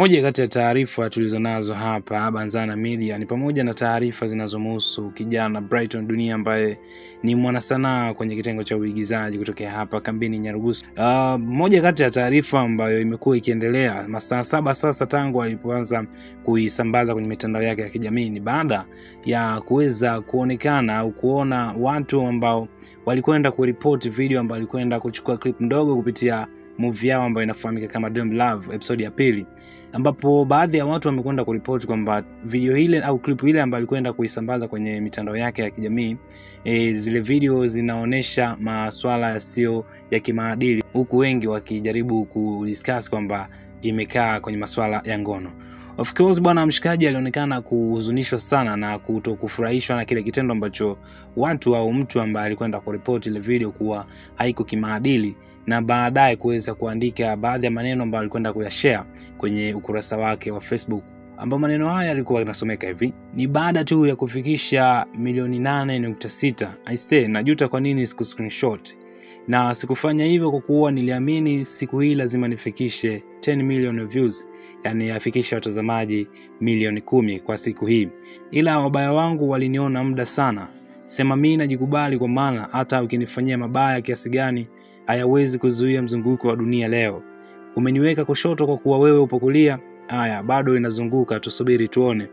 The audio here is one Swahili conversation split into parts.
Moja kati ya taarifa tulizonazo hapa Banzana Media ni pamoja na taarifa zinazomhusu kijana Brighton Dunia ambaye ni mwanasanaa kwenye kitengo cha uigizaji kutokea hapa kambini Nyarugusu. Moja kati ya taarifa ambayo imekuwa ikiendelea masaa 7 sasa tangu alipoanza kuisambaza kwenye mitandao yake ya kijamii ni baada ya kuweza kuonekana au kuona watu ambao walikwenda kuripoti video ambayo walikwenda kuchukua clip ndogo kupitia movie yao ambayo inafahamika kama Dumb Love episode ya 2, ambapo baadhi ya watu wamekwenda kuripoti kwamba video ile au clip ile ambayo alikwenda kuisambaza kwenye mitandao yake ya kijamii, zile video zinaonesha masuala yasiyo ya kimaadili, huku wengi wakijaribu kudiscuss kwamba imekaa kwenye masuala ya ngono. Of course bwana mshikaji alionekana kuhuzunishwa sana na kutokufurahishwa na kile kitendo ambacho watu au mtu ambaye alikwenda kuripoti ile video kuwa haiko kimaadili, na baadaye kuweza kuandika baadhi ya maneno ambayo alikwenda kuyashare kwenye ukurasa wake wa Facebook, ambapo maneno haya yalikuwa yanasomeka hivi: ni baada tu ya kufikisha milioni 8.6. I say najuta kwa nini siku screenshot, na sikufanya hivyo kwa kuwa niliamini siku hii lazima nifikishe 10 million views, yani afikisha watazamaji milioni 10 kwa siku hii, ila wabaya wangu waliniona muda sana. Sema mimi najikubali, kwa maana hata ukinifanyia mabaya kiasi gani hayawezi kuzuia mzunguko wa dunia. Leo umeniweka kushoto kwa kuwa wewe upo kulia, haya bado inazunguka, tusubiri tuone.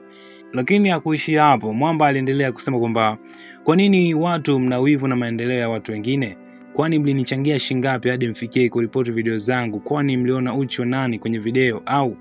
Lakini hakuishia hapo. Mwamba aliendelea kusema kwamba kwa nini watu mna wivu na maendeleo ya watu wengine? Kwani mlinichangia shingapi hadi mfikie kuripoti video zangu? Kwani mliona uchi wa nani kwenye video? Au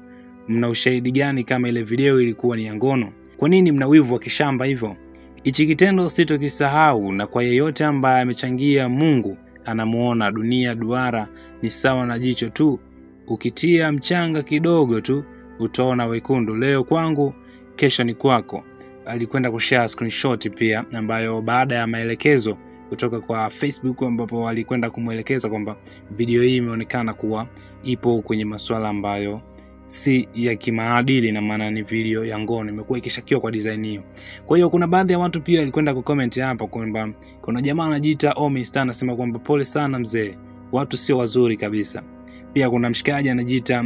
mna ushahidi gani kama ile video ilikuwa ni ya ngono? Kwa nini mna wivu wa kishamba hivyo? Hichi kitendo sitokisahau, na kwa yeyote ambaye amechangia, Mungu anamuona. Dunia duara ni sawa na jicho tu, ukitia mchanga kidogo tu utaona wekundu. Leo kwangu, kesho ni kwako. Alikwenda kushare screenshot pia ambayo baada ya maelekezo kutoka kwa Facebook, ambapo walikwenda kumuelekeza kwamba video hii imeonekana kuwa ipo kwenye masuala ambayo si ya kimaadili, na maana ni video ya ngono, imekuwa ikishakiwa kwa design hiyo. Kwa hiyo kuna baadhi ya watu pia walikwenda kucomment hapa kwamba kuna jamaa anajiita Omista anasema kwamba pole sana mzee, watu sio wazuri kabisa. Pia kuna mshikaji anajiita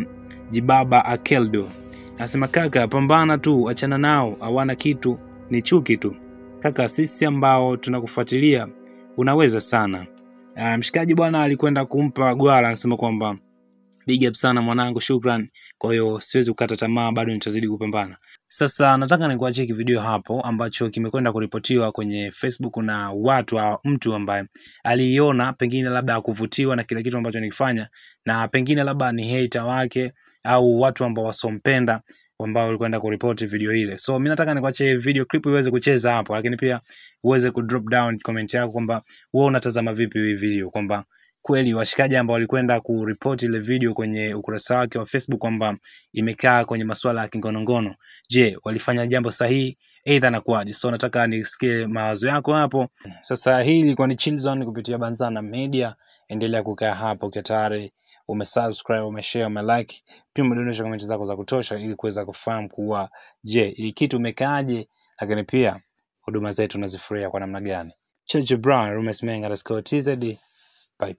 Jibaba Akeldo anasema kaka, pambana tu, achana nao, hawana kitu, ni chuki tu. Kaka, sisi ambao tunakufuatilia unaweza sana. Mshikaji bwana alikwenda kumpa gwala, anasema kwamba big up sana mwanangu, shukran. Kwa hiyo siwezi kukata tamaa, bado nitazidi kupambana. Sasa nataka nikuachie video hapo ambacho kimekwenda kuripotiwa kwenye Facebook na watu au mtu ambaye aliiona, pengine labda kuvutiwa na kile kitu ambacho nikifanya, na pengine labda ni hater wake au watu ambao wasompenda ambao walikwenda kuripoti video ile. So mimi nataka nikuachie video clip iweze kucheza hapo, lakini pia uweze ku drop down comment yako kwamba wewe unatazama vipi hii video, kwamba kweli washikaji ambao walikwenda kuripoti ile video kwenye ukurasa wake wa Facebook kwamba imekaa kwenye masuala ya kingonongono, je, walifanya jambo sahihi aidha na kwaje? So nataka nisikie mawazo yako hapo. Sasa hii ilikuwa ni Chill Zone kupitia Banzana Media. Endelea kukaa hapo kwa tayari umesubscribe, umeshare, umelike, pia umedondosha comment zako za kutosha ili kuweza kufahamu kuwa je, hii kitu umekaaje, lakini pia huduma zetu unazifurahia kwa namna gani. Cheche Brown, Rumes Menga, TZD. Bye.